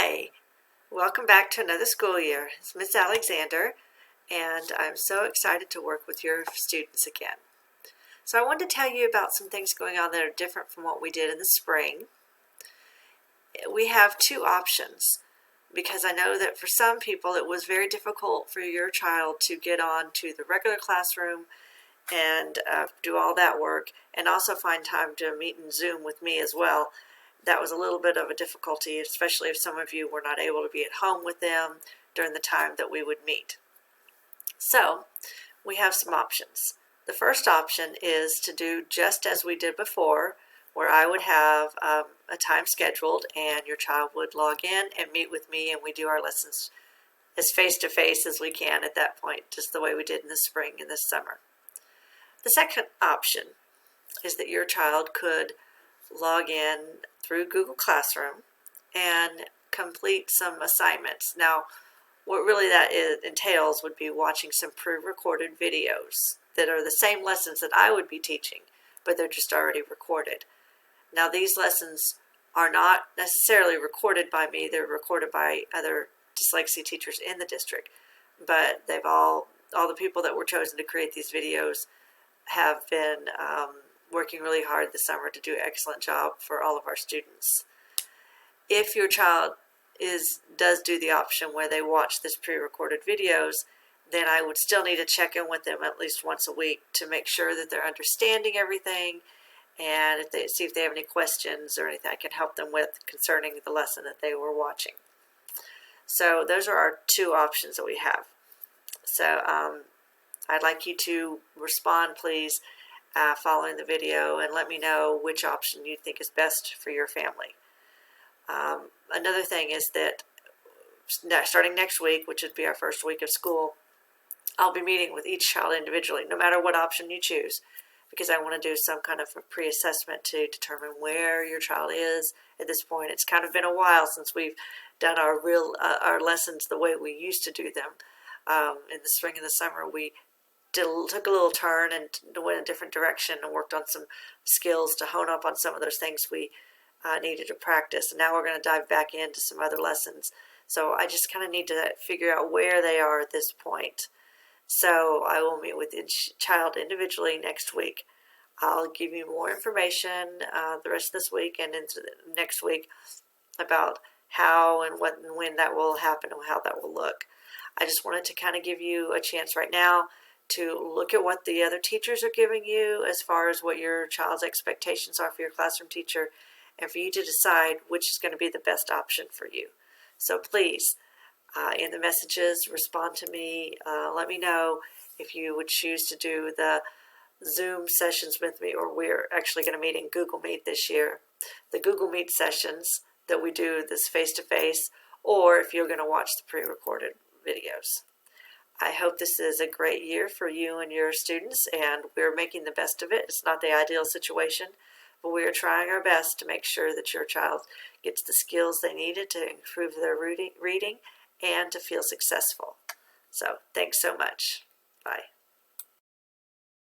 Hi, welcome back to another school year. It's Miss Alexander, and I'm so excited to work with your students again. So I wanted to tell you about some things going on that are different from what we did in the spring. We have two options because I know that for some people it was very difficult for your child to get on to the regular classroom and do all that work and also find time to meet in Zoom with me as well. That was a little bit of a difficulty, especially if some of you were not able to be at home with them during the time that we would meet. So we have some options. The first option is to do just as we did before, where I would have a time scheduled and your child would log in and meet with me, and we do our lessons as face-to-face as we can at that point, just the way we did in the spring and this summer. The second option is that your child could log in through Google Classroom and complete some assignments. Now, what really that entails would be watching some pre-recorded videos that are the same lessons that I would be teaching, but they're just already recorded. Now, these lessons are not necessarily recorded by me. They're recorded by other dyslexia teachers in the district, but they've all the people that were chosen to create these videos have been working really hard this summer to do an excellent job for all of our students. If your child does do the option where they watch this pre-recorded videos, then I would still need to check in with them at least once a week to make sure that they're understanding everything, and see if they have any questions or anything I can help them with concerning the lesson that they were watching. So those are our two options that we have. So I'd like you to respond, please, following the video, and let me know which option you think is best for your family. Another thing is that starting next week, which would be our first week of school, I'll be meeting with each child individually, no matter what option you choose, because I want to do some kind of a pre-assessment to determine where your child is at this point. It's kind of been a while since we've done our lessons the way we used to do them. In the spring and the summer, we took a little turn and went a different direction and worked on some skills to hone up on some of those things we needed to practice. And now we're going to dive back into some other lessons. So I just kind of need to figure out where they are at this point. So I will meet with each child individually next week. I'll give you more information the rest of this week and into the next week about how and what and when that will happen and how that will look. I just wanted to kind of give you a chance right now to look at what the other teachers are giving you as far as what your child's expectations are for your classroom teacher, and for you to decide which is going to be the best option for you. So please, in the messages, respond to me. Let me know if you would choose to do the Zoom sessions with me, or we're actually going to meet in Google Meet this year. The Google Meet sessions that we do this face-to-face, or if you're going to watch the pre-recorded videos. I hope this is a great year for you and your students, and we're making the best of it. It's not the ideal situation, but we are trying our best to make sure that your child gets the skills they needed to improve their reading and to feel successful. So thanks so much. Bye.